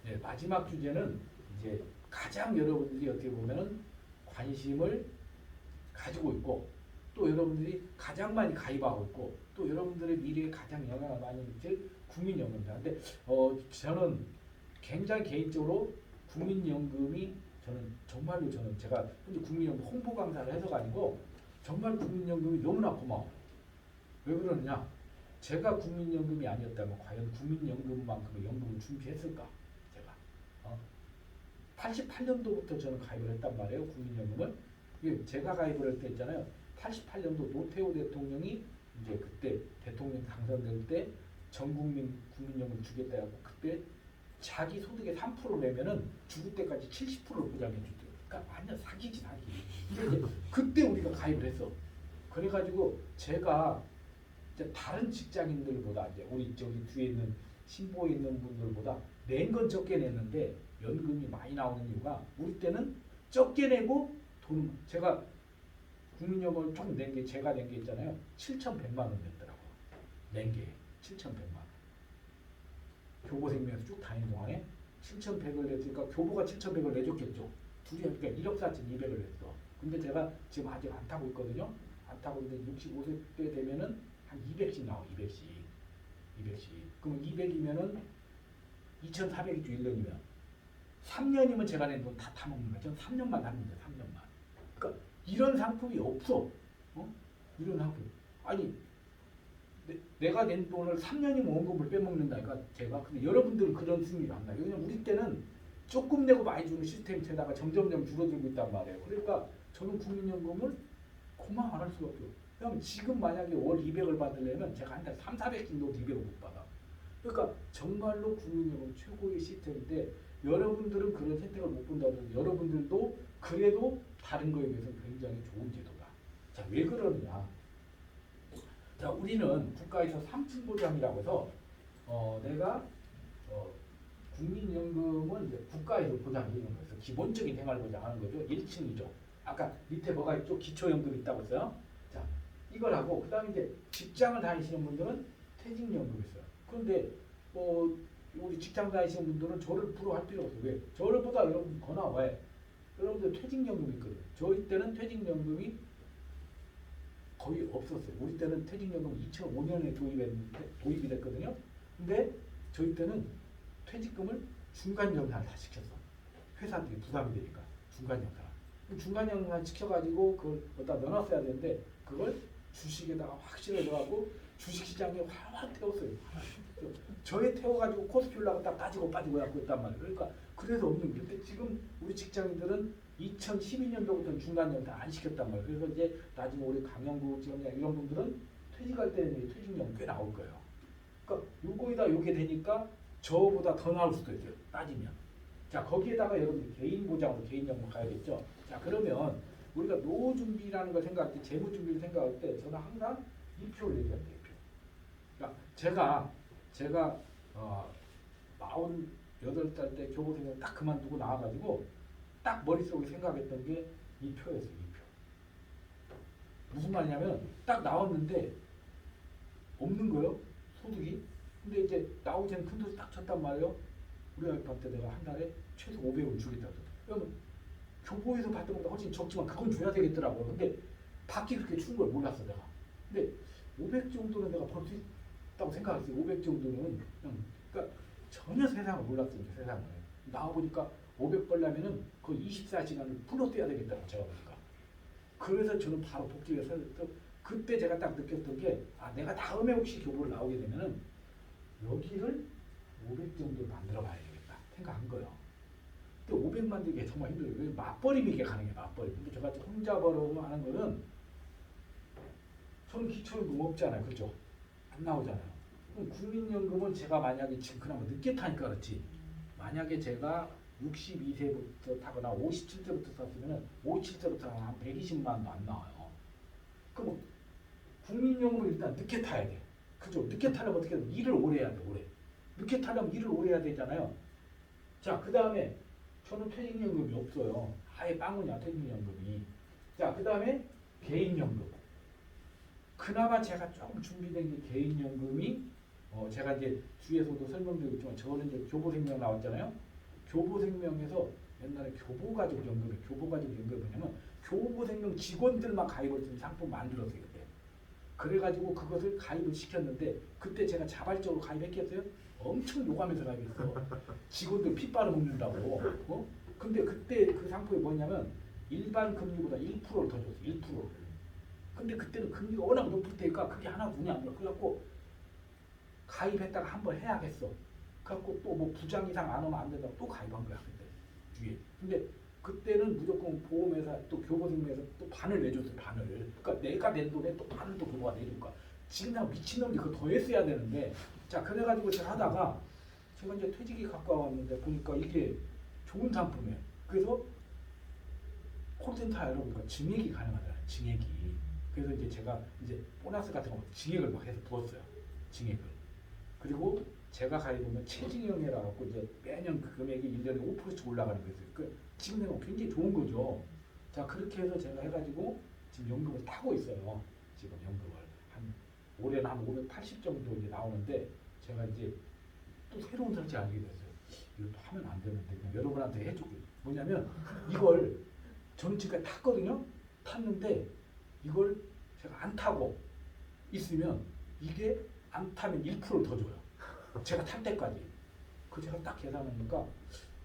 네, 마지막 주제는 이제 가장 여러분들이 어떻게 보면은 관심을 가지고 있고 또 여러분들이 가장 많이 가입하고 있고 또 여러분들의 미래에 가장 영향을 많이 미칠 국민연금입니다. 근데 저는 굉장히 개인적으로 국민연금이 정말로 저는 제가 현재 국민연금 홍보 강사를 해서가 아니고 정말 국민연금이 너무나 고마워. 왜 그러느냐? 제가 국민연금이 아니었다면 과연 국민연금만큼의 연금을 준비했을까? 제가 88년도부터 저는 가입을 했단 말이에요. 국민연금을. 제가 가입을 할 때 있잖아요. 88년도 노태우 대통령이 이제 그때 대통령 당선될 때 전국민 국민연금 주겠다 해서 그때 자기 소득의 3% 내면은 죽을 때까지 70%를 보장해 주대요. 그러니까 완전 사기지 사기. 근데 이제 그때 우리가 가입을 했어. 그래가지고 제가 이제 다른 직장인들보다 이제 우리 저기 뒤에 있는 신보에 있는 분들보다 낸 건 적게 냈는데 연금이 많이 나오는 이유가 우리 때는 적게 내고 돈 제가 국민연금을 총 낸 게 제가 낸 게 있잖아요. 7,100만 원 냈더라고요. 낸 게 7,100만 원. 교보생명에서 쭉 다니는 동안에 7,100을 냈으니까 교보가 7,100을 내줬겠죠. 둘이 그러니까 1억 4,200을 냈어. 근데 제가 지금 아직 안 타고 있거든요. 안 타고 있는데 65세 때 되면은 한 200씩 나와. 200씩. 그러면 200이면은 2,400이죠. 1년이면. 3년이면 제가 낸 돈 다 타먹는 거야. 저는 3년만 납니다. 3년만. 그러니까 이런 상품이 없어. 이런 상품. 아니 내가 낸 돈을 3년이면 원금을 빼먹는다니까 제가. 근데 여러분들은 그런 승리를 안 나요. 왜냐면 우리 때는 조금 내고 많이 주는 시스템이 되다가 점점점 줄어들고 있단 말이에요. 그러니까 저는 국민연금을 고마워 안 할 수가 없어요. 그럼 지금 만약에 월 200을 받으려면 제가 한 달 3, 400 정도 200을 못 받아. 그러니까 정말로 국민연금 최고의 시스템인데 여러분들은 그런 혜택을 못 본다면 여러분들도 그래도 다른 거에 비해서 굉장히 좋은 제도다. 자, 왜 그러느냐? 자, 우리는 국가에서 3층 보장이라고 해서 내가 국민연금은 이제 국가에서 보장해 주는 거예요. 기본적인 생활 보장하는 거죠. 1층이죠. 아까 밑에 뭐가 있죠? 기초연금 있다고 했어요. 자, 이걸 하고 그다음에 이제 직장을 다니시는 분들은 퇴직연금 있어요. 그런데 우리 직장 다니시는 분들은 저를 부러워할 필요가 없어요. 왜? 저를보다 여러분 더 나아. 왜? 여러분들 퇴직연금이 있거든요. 저희 때는 퇴직연금이 거의 없었어요. 우리 때는 퇴직연금 2005년에 도입이 됐거든요. 근데 저희 때는 퇴직금을 중간정산을 다 시켰어. 회사들이 부담이 되니까 중간정산. 중간정산 시켜가지고 그걸 어디다 넣어놨어야 되는데 그걸 주식에다가 확 실어줘가지고 주식시장에 활활 태웠어요. 저에 태워가지고 코스피올라가 딱 빠지고 해갖고 있단 말이에요. 그러니까 그래서 없는 거예요. 근데 지금 우리 직장인들은 2012년도부터 중간정산 안 시켰단 말이에요. 그래서 이제 나중에 우리 강영구 지원장 이런 분들은 퇴직할 때는 퇴직연금 꽤 나올 거예요. 그러니까 요거에다 요게 되니까 저보다 더 나올 수도 있어요. 따지면. 자, 거기에다가 여러분들 개인 보장으로 개인연금 가야겠죠. 자, 그러면 우리가 노후 준비라는 걸 생각할 때, 재무 준비를 생각할 때 저는 항상 이 표를 얘기합니다. 이 표. 그러니까 제가 48살 때 교보생활 딱 그만두고 나와가지고 딱 머릿속에 생각했던 게 이 표였어요. 이 표. 무슨 말이냐면 딱 나왔는데 없는 거예요. 소득이. 근데 이제 나오기 전에 큰 돈을 딱 쳤단 말이에요. 우리 와이프한테 내가 한 달에 최소 500을 주겠다고. 그러면 교보에서 받던 것보다 훨씬 적지만 그건 줘야 되겠더라고요. 근데 받기 그렇게 추운 걸 몰랐어 내가. 근데 500 정도는 내가 벌 수 있다고 생각했어요. 500 정도는 그러니까 전혀 세상을 몰랐어요. 세상을. 나와보니까 500 벌려면은 그 24시간을 풀로 뛰어야 되겠다고 제가 보니까. 그래서 저는 바로 복직해서 그때 제가 딱 느꼈던 게 내가 다음에 혹시 교보를 나오게 되면은 여기를 500 정도 만들어 봐야 되겠다 생각한 거예요. 근데 500 만들기 정말 힘들어요. 왜 맞벌이면 이게 가능해. 맞벌이. 근데 저같이 혼자 벌어서 하는 거는 저는 기초연금 없잖아요. 그죠? 안 나오잖아요. 그럼 국민연금은 제가 만약에 지금 그나마 늦게 타니까 그렇지. 만약에 제가 62세부터 타거나 57세부터 탔으면 57세부터 한 120만 원도 안 나와요. 그럼 국민연금을 일단 늦게 타야 돼. 그죠? 늦게 타려면 어떻게 해야 돼? 일을 오래 해야 돼. 오래. 늦게 타려면 일을 오래 해야 되잖아요. 자, 그 다음에 저는 퇴직연금이 없어요. 아예 빵원이야 퇴직연금이. 자, 그 다음에 개인연금. 그나마 제가 조금 준비된 게 개인연금이 제가 이제 뒤에서도 설명드리고 있지만 저는 이제 교보생명 나왔잖아요. 교보생명에서 옛날에 교보가족연금이 뭐냐면 교보생명 직원들만 가입할 수 있는 상품 만들었어요. 그때. 그래가지고 그것을 가입을 시켰는데 그때 제가 자발적으로 가입했겠어요? 엄청 요구하면서 가입했어. 직원들 피 빨아먹는다고. 근데 그때 그 상품이 뭐냐면 일반 금리보다 1%를 더 줬어. 1%. 근데 그때는 금리가 워낙 높을 테니까 그게 하나 눈이 안 보여. 그래갖고 가입했다가 한번 해야겠어. 그래갖고 또 뭐 부장 이상 안 오면 안 된다고 또 가입한 거야. 그때 뒤에. 근데 그때는 무조건 보험회사 또 교보생명에서 또 반을 내줬어요. 반을. 그러니까 내가 낸 돈에 또 반을 또 교보가 내줄 거야. 지금 나 미친놈이 그거 더 했어야 되는데 자 그래가지고 제가 하다가 제가 이제 퇴직이 가까웠는데 보니까 이게 좋은 상품이에요. 그래서 콜센터 알아보니까 증액이 가능하잖아요. 증액이. 그래서 이제 제가 이제 보너스 같은 거 증액을 막 해서 부었어요. 증액을. 그리고 제가 가입하면 최징형이라고 갖고 이제 매년 그 금액이 1년에 5%씩 올라가는 거예요. 그 지금 내가 굉장히 좋은 거죠. 자 그렇게 해서 제가 해가지고 지금 연금을 타고 있어요. 지금 연금을 한 올해는 한 580 정도 이제 나오는데 제가 이제 또 새로운 설치 알게 됐어요. 이것도 하면 안 되는데 그냥 여러분한테 해주고 뭐냐면 이걸 저는 지금까지 탔거든요. 탔는데 이걸 제가 안 타고 있으면 이게 안 타면 1%를 더 줘요. 제가 탈 때까지. 그 제가 딱 계산하니까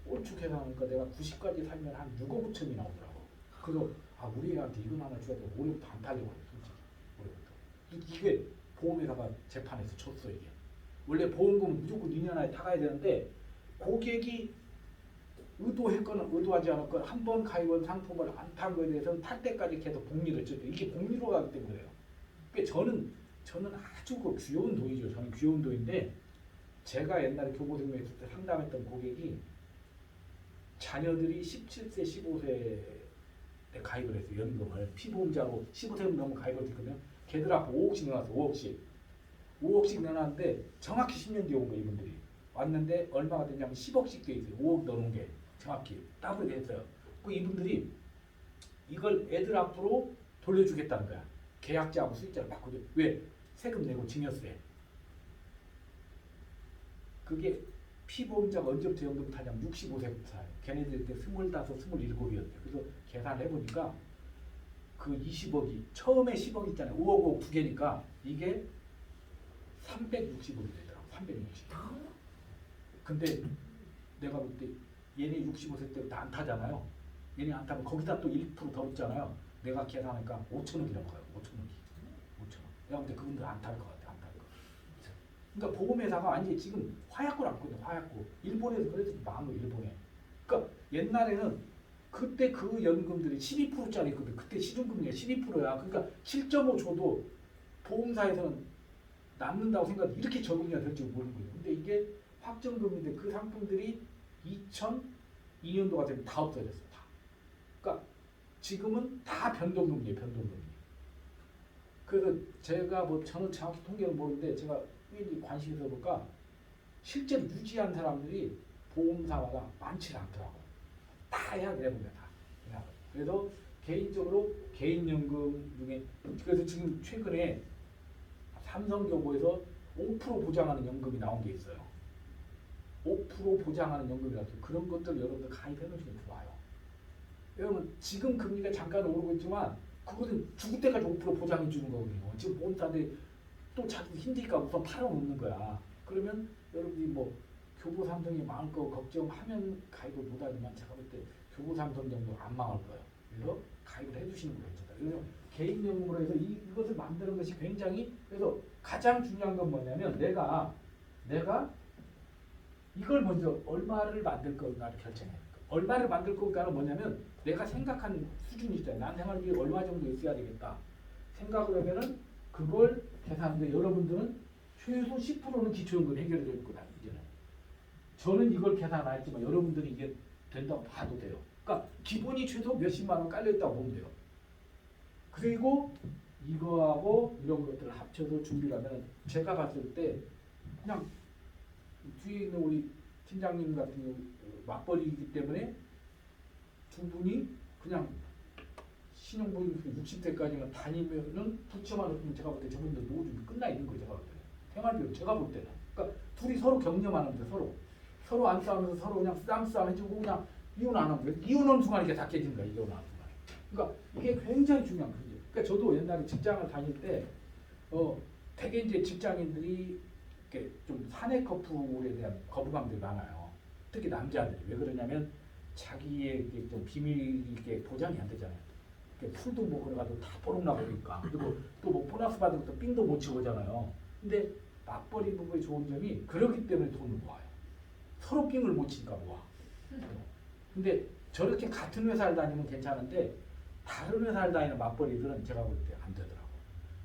얼추 계산하니까 내가 90까지 살면 한 6억 5천이 나오더라고. 그래서 아 우리 애한테 이건 하나 줘야 돼. 올해부터 안 타려고 그래. 솔직히 올해부터. 이게 보험회사가 재판에서 쳤어 이게. 원래 보험금은 무조건 2년 안에 타가야 되는데 고객이 의도했거나 의도하지 않았거나 한 번 가입한 상품을 안 탄 거에 대해서는 탈 때까지 계속 복리를 쳤죠. 이게 복리로 가기 때문에 그래요. 그러니까 저는 아주 그 귀여운 돈이죠. 저는 귀여운 돈인데 제가 옛날에 교보생명에 있을 때 상담했던 고객이 자녀들이 17세, 15세 때 가입을 했어요. 연금을. 피보험자로 15세 넘으면 가입을 했거든요. 걔들 앞에 5억씩 넣어놨어. 5억씩. 5억씩 넣어놨는데 정확히 10년 뒤에 온 거예요. 이분들이. 왔는데 얼마가 됐냐면 10억씩 돼 있어요. 5억 넣어놓은 게. 정확히. 따블이 됐어요. 그 이분들이 이걸 애들 앞으로 돌려주겠다는 거야. 계약자하고 수익자를 바꾸죠. 왜? 세금 내고 증여세. 그게 피보험자가 언제부터 연금 타냐면 65세부터 타요. 걔네들 때 25, 27이었대요. 그래서 계산을 해보니까 그 20억이 처음에 10억 있잖아요. 5억 5억 두 개니까 이게 360억이 되더라고. 360. 근데 내가 볼 때 얘네 65세 때부터 안 타잖아요. 얘네 안 타면 거기다 또 1%더 붙잖아요. 내가 계산하니까 5천억이라고 봐요. 5천억이. 5천억. 내가 볼 때 그분들 안 탈 것 같아. 안 탈 것 같아. 그러니까 보험회사가 완전히 지금 화약고를 안 거든요. 화약고. 일본에서 그래서 망한 거 일본에. 그러니까 옛날에는 그때 그 연금들이 12%짜리 있거든. 그때 시중금리가 12%야. 그러니까 7.5 줘도 보험사에서는 남는다고 생각해 이렇게 적응이 될지 모르는 거예요. 근데 이게 확정금리인데 그 상품들이 2002년도가 되면 다 없어졌어. 다. 그러니까 지금은 다 변동금리예요. 변동금리. 그래서 제가 뭐 저는 정확히 통계를 모르는데 제가 왠지 관심이 있어 볼까 실제로 유지한 사람들이 보험사마다 많지 않더라고. 다 해야 돼 보면 다. 그래서 개인적으로 개인연금 중에 그래서 지금 최근에 삼성교보에서 5% 보장하는 연금이 나온 게 있어요. 5% 보장하는 연금이라서 그런 것들 여러분들 가입해 놓으시면 좋아요. 여러분 지금 금리가 잠깐 오르고 있지만 그거는 죽을 때까지 5% 보장해 주는 거거든요. 지금 보험사들이 또 자기 힘드니까 우선 팔아놓는 거야. 그러면 여러분이 뭐 교보 삼성이 망할 거 걱정하면 가입을 못하지만 제가 볼 때 교보 삼성 정도 안 망할 거예요. 그래서 가입을 해주시는 거 괜찮다. 그래서 개인연금으로 해서 이것을 만드는 것이 굉장히 그래서 가장 중요한 건 뭐냐면 내가 이걸 먼저 얼마를 만들 건가를 결정해. 얼마를 만들 건가는 뭐냐면 내가 생각하는 수준이 있잖아요. 난 생활비 얼마 정도 있어야 되겠다. 생각을 하면은 그걸 계산하는데 여러분들은 최소 10%는 기초연금 해결이 될 거다. 이제는. 저는 이걸 계산 안 했지만 여러분들이 이게 된다고 봐도 돼요. 그러니까 기본이 최소 몇십만 원 깔려있다고 보면 돼요. 그리고 이거하고 이런 것들을 합쳐서 준비를 하면 제가 봤을 때 그냥 뒤에 있는 우리 팀장님 같은 경우 맞벌이이기 때문에 두 분이 그냥 신용보증 60세까지만 다니면은 부채만 없으면 제가 볼 때 저분들 노후 준비 끝나 있는 거죠. 제가 볼 때는. 생활비로 제가 볼 때는. 그러니까 둘이 서로 격려만 하면 돼. 서로 안 싸우면서 서로 그냥 싸움 해주고 그냥 이혼 안 하면 이혼하는 순간 이게 다 깨지는 거야. 이혼하는 순간. 그러니까 이게 굉장히 중요한 거죠. 그러니까 저도 옛날에 직장을 다닐 때 되게 이제 직장인들이 이렇게 좀 사내 커플에 대한 거부감들이 많아요. 특히 남자들이. 왜 그러냐면 자기의 이게 좀 비밀이 이렇게 보장이 안 되잖아요. 풀도 뭐 그래가지고 다 뽀록나 버리니까. 그리고 또 뭐 보너스 받은 것도 삥도 못 치고 오잖아요. 근데 맞벌이 부부의 좋은 점이 그러기 때문에 돈을 모아요. 서로 삥을 못 치니까 모아. 근데 저렇게 같은 회사를 다니면 괜찮은데 다른 회사를 다니는 맞벌이들은 제가 볼 때 안 되더라고.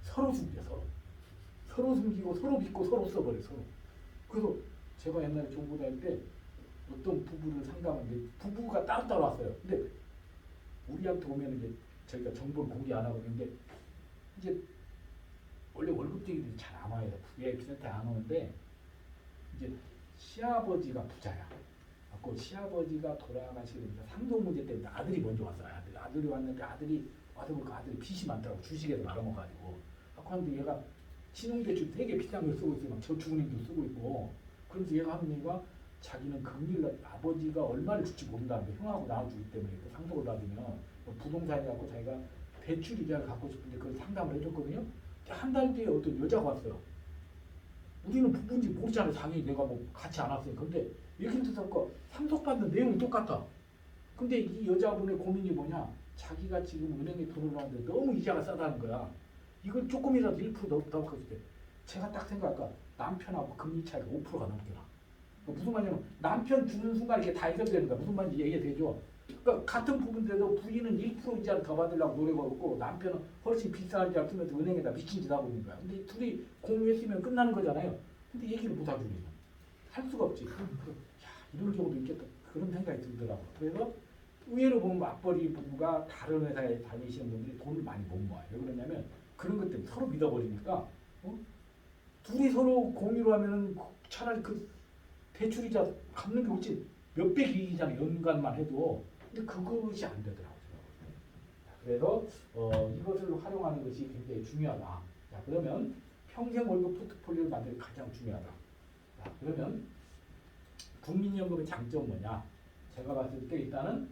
서로 숨겨 서로. 서로 숨기고 서로 믿고 서로 써버려 서로. 그래서 제가 옛날에 정부 다닐 때 어떤 부부를 상담하는데 부부가 따로따로 왔어요. 근데 우리한테 오면 이제 저희가 정보를 공개 안 하고 있는데 이제 원래 월급쟁이들이 잘 안 와요. 예, 비슷하게 안 오는데 이제 시아버지가 부자야. 그 시아버지가 돌아가시면서 상속 문제 때문에 아들이 먼저 왔어요. 아들이 왔는데 아들이 와서 보니까 아들이 빚이 많더라고. 주식에서 말아먹어가지고. 그런데 얘가 신용대출 되게 비싼 걸 쓰고 있어요. 막 저축은행도 쓰고 있고. 그래서 얘가 하는 얘기가 자기는 금리를 아버지가 얼마를 줄지 모른다는데 형하고 나눠주기 때문에 그 상속을 받으면 뭐 부동산이 갖고 자기가 대출 이자를 갖고 싶은데 그걸 상담을 해줬거든요. 한 달 뒤에 어떤 여자가 왔어요. 우리는 부부인지 모르잖아요. 당연히 내가 뭐 같이 안 왔으니까. 근데 얘기를 듣고 상속받는 내용이 똑같아. 근데 이 여자분의 고민이 뭐냐? 자기가 지금 은행에 돈을 넣었는데 너무 이자가 싸다는 거야. 이걸 조금이라도 1% 더 바꿨을 때 제가 딱 생각할까? 남편하고 금리 차이가 5%가 넘더라. 무슨 말이냐면 남편 주는 순간 이게 다 해결되는 거야. 무슨 말인지 이해되죠? 그러니까 같은 부분인데도 부인은 1% 이자를 더 받으려고 노력하고 남편은 훨씬 비싼 이자를 쓰면서 은행에다 미친 짓 하고 있는 거야. 근데 둘이 공유했으면 끝나는 거잖아요. 근데 얘기를 못 하주면 할 수가 없지. 야, 이런 경우도 있겠다. 그런 생각이 들더라고. 그래서 의외로 보면 맞벌이 부부가 다른 회사에 다니시는 분들이 돈을 많이 못 모아요. 왜 그러냐면 그런 것 때문에 서로 믿어버리니까 둘이 서로 공유를 하면은 차라리 그 대출이자 갚는 게 훨씬 몇백 이익이잖아요. 연간만 해도. 근데 그것이 안 되더라고요. 그래서 이것을 활용하는 것이 굉장히 중요하다. 자, 그러면 평생 월급 포트폴리오를 만드는 게 가장 중요하다. 자, 그러면 국민연금의 장점은 뭐냐? 제가 봤을 때 일단은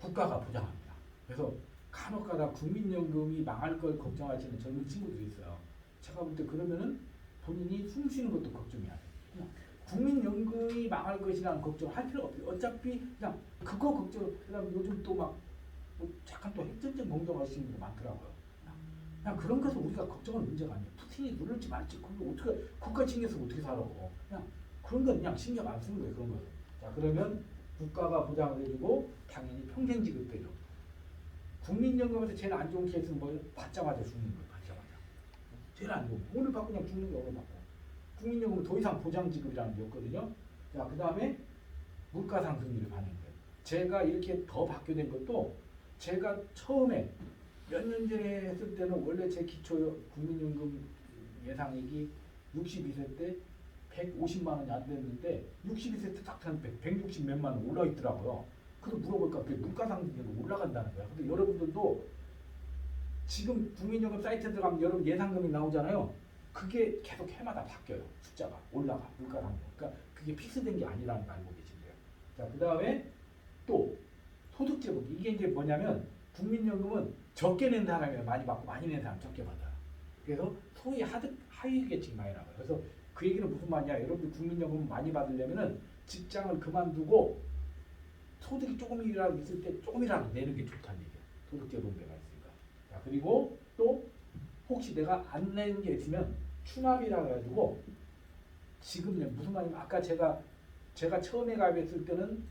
국가가 보장합니다. 그래서 간혹가다 국민연금이 망할 걸 걱정하시는 젊은 친구들이 있어요. 제가 볼 때 그러면은 본인이 숨 쉬는 것도 걱정해야 돼요. 국민연금이 망할 것이라는 걱정을 할 필요가 없어요. 어차피 그냥 그거 걱정. 그다음 요즘 또 막 잠깐 또 핵전쟁 걱정하시는 분들 많더라고요. 그냥 그런 것은 우리가 걱정할 문제가 아니에요. 푸틴이 누를지 말지 그거 어떻게 국가 징계서 어떻게 살아고 그냥 그런 건 그냥 신경 안 쓰는 거예요. 그런 거. 자 그러면 국가가 보장을 해주고 당연히 평생 지급되죠. 국민연금에서 제일 안 좋은 케이스는 뭐예요? 받자마자 죽는 거예요. 받자마자. 제일 안 좋은. 오늘 받고 그냥 죽는 게 오늘 받고. 국민연금은 더 이상 보장 지급이라는 게 없거든요. 자, 그 다음에 물가 상승률을 반영해요. 제가 이렇게 더 받게 된 것도 제가 처음에 몇 년 전에 했을 때는 원래 제 기초 국민연금 예상액이 62세 때 150만 원이 안 됐는데 62세 때 딱 한 160 몇만 원 올라 있더라고요. 그래서 물어보니까 그게 물가 상승률로 올라간다는 거야. 근데 여러분들도 지금 국민연금 사이트에 들어가면 여러분 예상금이 나오잖아요. 그게 계속 해마다 바뀌어요. 숫자가 올라가 물가 상승. 그러니까 그게 픽스된 게 아니라는 걸 알고 계시면 돼요. 자, 그 다음에 또 소득제복 이게 이제 뭐냐면 국민연금은 적게 낸 사람이 많이 받고 많이 낸 사람 적게 받아요. 그래서 소위 하위계층이 많이 나와요. 그래서 그 얘기는 무슨 말이냐? 여러분들 국민연금 많이 받으려면은 직장을 그만두고 소득이 조금이라도 있을 때 조금이라도 내는 게 좋다는 얘기예요. 소득제도제가 있으니까. 자, 그리고 또 혹시 내가 안 내는 게 있으면 추납이라고 해가지고 지금 무슨 말이냐면 아까 제가 처음에 가입했을 때는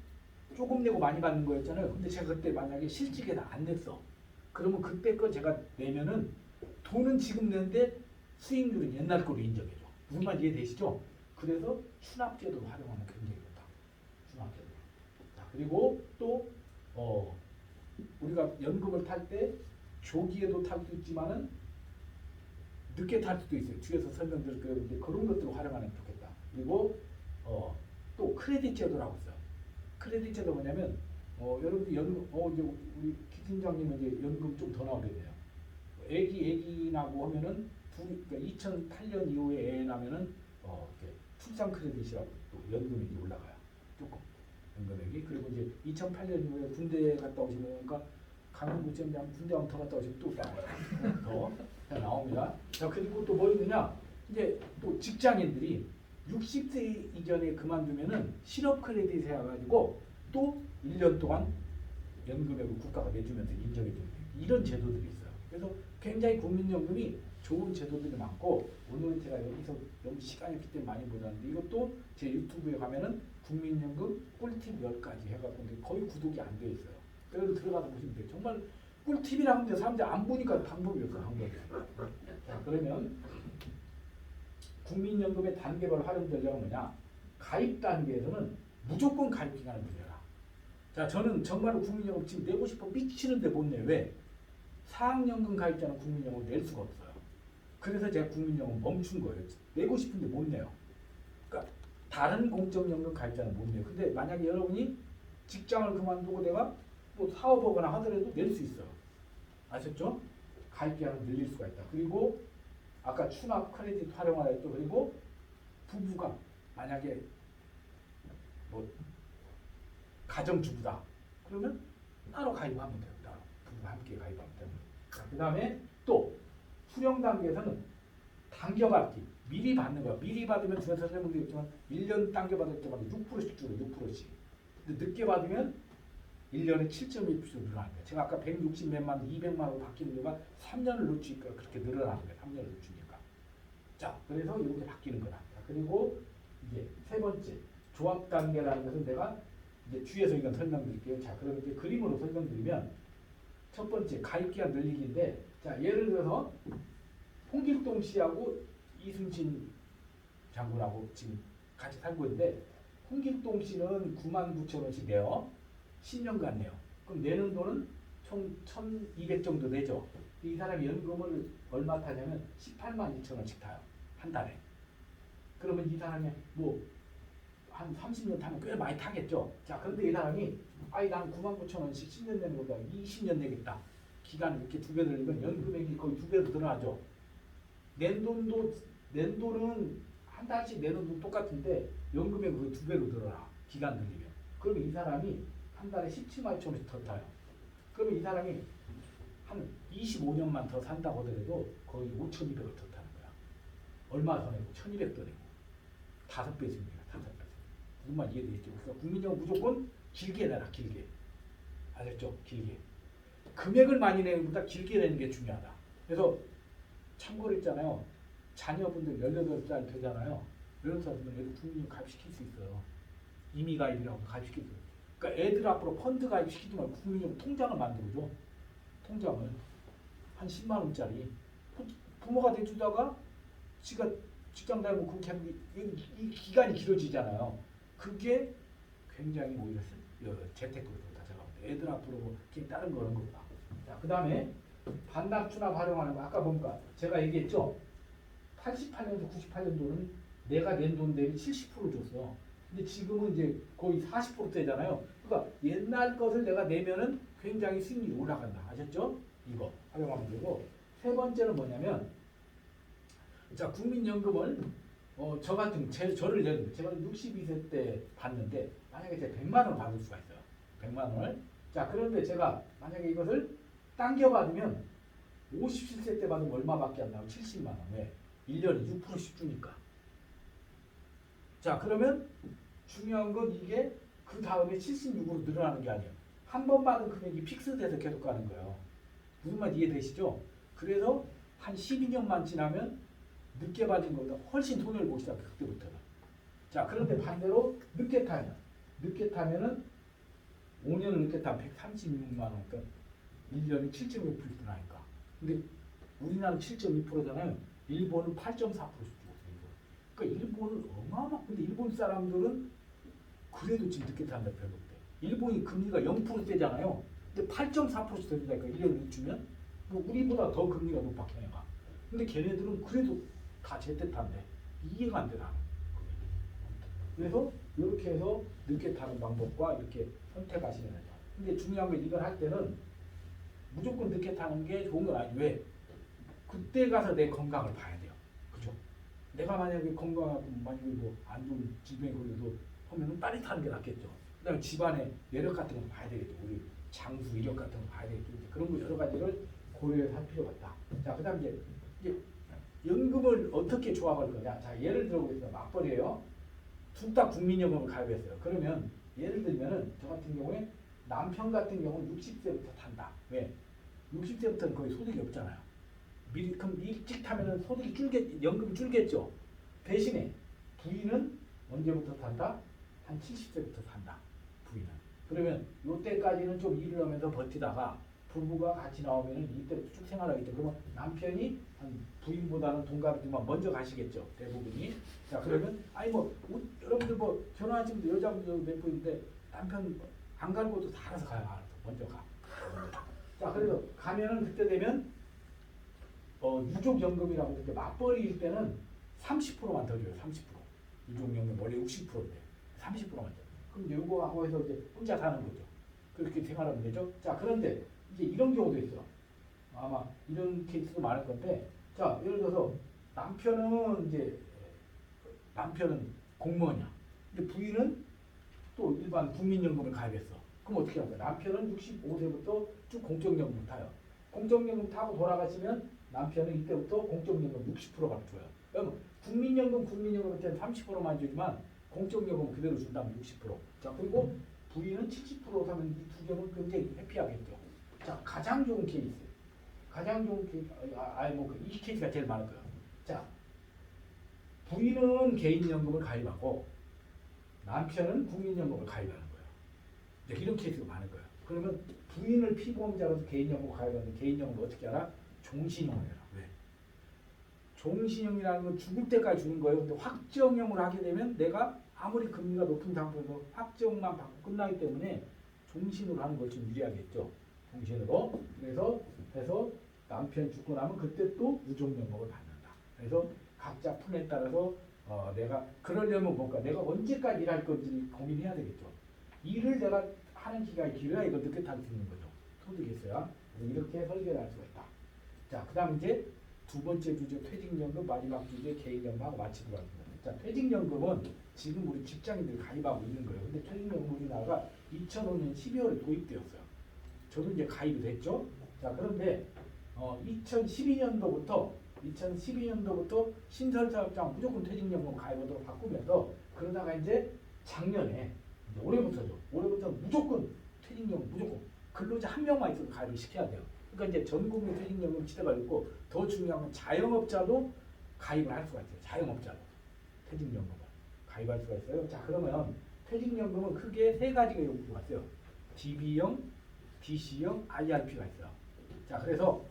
조금 내고 많이 받는 거였잖아요. 근데 제가 그때 만약에 실직에서 안 냈어. 그러면 그때 거 제가 내면은 돈은 지금 내는데 수익률은 옛날 거로 인정해줘. 무슨 말 이해되시죠? 그래서 추납제도를 활용하면 굉장히 좋다. 추납제도. 자, 그리고 또 우리가 연금을 탈 때 조기에도 탈 수 있지만은 늦게 탈 수도 있어요. 뒤에서 설명드릴 거예요. 근데 그런 것들을 활용하면 좋겠다. 그리고 또 크레딧 제도라고 있어요. 크레딧 제도 뭐냐면 여러분들 연금 이제 우리 기 팀장님은 이제 연금 좀 더 나오게 돼요. 애기 나고 하면은 그러니까 2008년 이후에 애 나면은 이렇게 출산 크레딧이라고 또 연금이 이제 올라가요. 조금 연금액이. 그리고 이제 2008년에 군대 갔다 오시면 그러니까 강원도지점 군대 한번 더 갔다 오시면 또 나와요. 더 나옵니다. 자, 그리고 또 뭐 있느냐? 이제 또 직장인들이 60세 이전에 그만두면은 실업 크레딧 해가지고 또 1년 동안 연금액을 국가가 내주면서 인정해주는 이런 제도들이 있어요. 그래서 굉장히 국민연금이 좋은 제도들이 많고, 오늘은 제가 여기서 너무 시간이 없기 때문에 많이 못 하는데 이것도 제 유튜브에 가면은 국민연금 꿀팁 10가지 해갖고 거의 구독이 안 돼 있어요. 그래서 들어가서 보시면 돼요. 정말 꿀팁이라 하는데 사람들이 안 보니까 방법이 없어요. 방법이. 자, 그러면 국민연금의 단계별 활용전략은 뭐냐? 가입 단계에서는 무조건 가입 기간을 늘려라. 자, 저는 정말로 국민연금 지금 내고 싶어 미치는데 못 내요. 왜? 사학연금 가입자는 국민연금 낼 수가 없어요. 그래서 제가 국민연금 멈춘 거예요. 내고 싶은데 못 내요. 그러니까 다른 공적연금 가입자는 못 내요. 근데 만약에 여러분이 직장을 그만두고 내가 뭐 사업하거나 하더라도 낼 수 있어요. 아셨죠? 가입 기간을 늘릴 수가 있다. 그리고 아까 추납 크레딧 활용하라 했죠. 그리고 부부가 만약에 뭐 가정주부다. 그러면 따로 가입하면 돼요. 따로 부부가 함께 가입하면 돼요. 그 다음에 또 수령 단계에서는 당겨받기 미리 받는 거야. 미리 받으면 중에서 설명드렸지만 1년 당겨받을 때마다 6%씩 줄어요. 6%씩. 근데 늦게 받으면 1년에 7.1% 늘어나는 거예요. 제가 아까 160 몇만 원, 200만 원 바뀌는 이유가 3년을 늦추니까 그렇게 늘어나는 거예요. 3년을 늦추니까. 자, 그래서 이렇게 바뀌는 거다. 자, 그리고 이제 세 번째 조합 단계라는 것은 내가 이제 뒤에서 이건 설명드릴게요. 자, 그럼 이제 그림으로 설명드리면 첫 번째 가입기간 늘리기인데, 자, 예를 들어서 홍길동 씨하고 이순신 장군하고 지금 같이 살고 있는데 홍길동 씨는 99,000원씩 내요. 10년간 내요. 그럼 내는 돈은 총 1,200 정도 내죠. 이 사람이 연금을 얼마 타냐면 18만 2천 원씩 타요. 한 달에. 그러면 이 사람이 뭐 한 30년 타면 꽤 많이 타겠죠. 자, 그런데 이 사람이 아니 난 99,000원씩 10년 내는 것보다 20년 내겠다. 기간을 이렇게 2배 늘리면 연금액이 거의 2배로 늘어나죠. 낸 돈은 한 달씩 내는 돈 똑같은데 연금액이 거의 2배로 늘어나. 기간 늘리면. 그러면 이 사람이 한 달에 17만 2천 원씩 더 타요. 그러면 이 사람이 한 25년만 더 산다고 하더라도 거의 5,200을 더 타는 거야. 얼마 더 내고 1,200 더 내고 5배 줍니다. 5배. 무슨 말 이해되겠죠? 그래서 국민연금 무조건 길게 내라. 길게. 아셨죠? 길게. 금액을 많이 내는 것보다 길게 내는 게 중요하다. 그래서 참고로 있잖아요. 자녀분들 18살 되잖아요. 18살 되면 애들 국민연금 가입시킬 수 있어요. 임의 가입이라고 가입시킬 수 있어요. 그러니까 애들 앞으로 펀드 가입시키지 말고 국민연금 통장을 만들어줘. 통장을 한 10만 원짜리 부모가 대주다가 지가 직장 다니고 그렇게 하면 이 기간이 길어지잖아요. 그게 굉장히 오히려 재테크로 다 들어갑니다. 애들 앞으로 뭐 다른 거는 것보다. 자, 그 다음에 반납 추납 활용하는 거 아까 보니까 제가 얘기했죠. 88년도 98년도는 내가 낸 돈 대비 70% 줬어. 근데 지금은 이제 거의 40%대잖아요. 그러니까 옛날 것을 내가 내면은 굉장히 수익률이 올라간다. 아셨죠? 이거 활용하면 되고. 세 번째는 뭐냐면, 자, 국민연금을 저 같은 저를 예를 들어 제가 62세 때 받는데 만약에 제가 100만 원 받을 수가 있어요. 100만 원을. 자, 그런데 제가 만약에 이것을 당겨 받으면 57세 때 받으면 얼마밖에 안 나고 70만 원. 왜? 1년에 6%씩 주니까. 자, 그러면 중요한 건 이게 그 다음에 76으로 늘어나는 게 아니에요. 한 번 받은 금액이 픽스돼서 계속 가는 거예요. 무슨 말 이해되시죠? 그래서 한 12년만 지나면 늦게 받은 것보다 훨씬 손해를 보기 시작해요. 그때부터는. 자, 그런데 반대로 늦게 타면은 5년을 늦게 타면 136만 원. 그러니까 1년에 7.5% 나니까. 근데 우리나라는 7.2%잖아요. 일본은 8.4%씩 주고. 그러니까 일본은 어마어마. 근데 일본 사람들은 그래도 지금 늦게 탄다 별로 없대. 일본이 금리가 0%대잖아요. 근데 8.4%씩 된다니까 1년 늦추면 뭐 우리보다 더 금리가 높아 걔네가. 근데 걔네들은 그래도 다 제때 탄대. 이해가 안 돼 나는. 그래서 이렇게 해서 늦게 타는 방법과 이렇게 선택하시면 돼요. 근데 중요한 건 이걸 할 때는 무조건 늦게 타는 게 좋은 건 아니에요. 왜? 그때 가서 내 건강을 봐야 돼요. 그죠? 내가 만약에 건강하고 만약에 뭐 안 좋은 질병에 걸려도 하면은 빨리 타는 게 낫겠죠. 그다음에 집안의 여력 같은 거 봐야 되겠죠. 우리 장수 이력 같은 거 봐야 되겠죠. 이제 그런 거 여러 가지를 고려해서 할 필요가 있다. 자, 그다음 이제 연금을 어떻게 조합할 거냐. 자, 예를 들어보겠습니다. 맞벌이에요. 둘 다 국민연금을 가입했어요. 그러면 예를 들면은 저 같은 경우에 남편 같은 경우는 60세부터 탄다. 왜? 60세부터는 거의 소득이 없잖아요. 그럼 일찍 타면은 소득이 연금이 줄겠죠. 대신에 부인은 언제부터 탄다? 한 70세부터 탄다. 부인은. 그러면 요때까지는 좀 일을 하면서 버티다가 부부가 같이 나오면은 이때부터 쭉 생활하겠죠. 그러면 남편이 한 부인보다는 동갑이지만 먼저 가시겠죠. 대부분이. 자, 그러면 아니 뭐 여러분들 뭐 결혼하신 분들 여자분들 몇 분인데 남편 안 가는 것도 다 알아서 가요. 알아서 먼저 가. 자, 그래서 가면은 그때 되면 유족연금이라고 이렇게 맞벌이일 때는 30%만 더 줘요. 30%. 유족연금 원래 60%인데 30%만 줘. 그럼 요거 하고 해서 이제 혼자 사는 거죠. 그렇게 생활하면 되죠. 자, 그런데 이제 이런 경우도 있어. 아마 이런 케이스도 많을 건데, 자, 예를 들어서 남편은 공무원이야. 근데 부인은 또 일반 국민연금을 가입했어. 그럼 어떻게 할까요? 남편은 65세부터 쭉 공적연금 타요. 공적연금 타고 돌아가시면 남편은 이때부터 공적연금 60%가 줘요. 그러면 국민연금 때는 30%만 주지만 공적연금 그대로 준다면 60%. 자, 그리고 부인은 70% 사면 이 두 경우는 굉장히 해피하겠죠. 자, 가장 좋은 케이스. 이 케이스가 제일 많을 거예요. 자, 부인은 개인연금을 가입하고 남편은 국민연금을 가입하는 거예요. 이제 이런 케이스가 많을 거예요. 그러면 부인을 피보험자로서 개인연금 가입하는데 개인연금을 어떻게 알아? 종신형을 해라. 왜? 종신형이라는 건 죽을 때까지 주는 거예요. 근데 확정형을 하게 되면 내가 아무리 금리가 높은 상태에서 확정만 받고 끝나기 때문에 종신으로 하는 것이 좀 유리하겠죠. 종신으로. 그래서 남편 죽고 나면 그때 또 유족연금을 받는다. 그래서 각자 푼에 따라서 내가 그러려면 뭔가 내가 언제까지 일할 건지 고민해야 되겠죠. 일을 내가 하는 기간이 길어야 이거 늦게 탈 수 있는 거죠. 소득이 있어야. 이렇게 설계를 할 수가 있다. 자, 그 다음 이제 두 번째 주제 퇴직연금, 마지막 주제 개인연금하고 마치도록 하겠습니다. 자, 퇴직연금은 지금 우리 직장인들이 가입하고 있는 거예요. 근데 퇴직연금 우리나라가 2005년 12월에 도입되었어요. 저도 이제 가입이 됐죠. 자, 그런데 2012년도부터 신설사업장 무조건 퇴직연금 가입하도록 바꾸면서 그러다가 이제 작년에 이제 올해부터 무조건 퇴직연금 무조건 근로자 한 명만 있어도 가입을 시켜야 돼요. 그러니까 이제 전국민 퇴직연금 시대가 있고 더 중요한 건 자영업자도 가입을 할 수가 있어요. 자영업자도 퇴직연금을 가입할 수가 있어요. 자, 그러면 퇴직연금은 크게 세 가지가 요구가 있어요. DB형, DC형, IRP가 있어요. 자, 그래서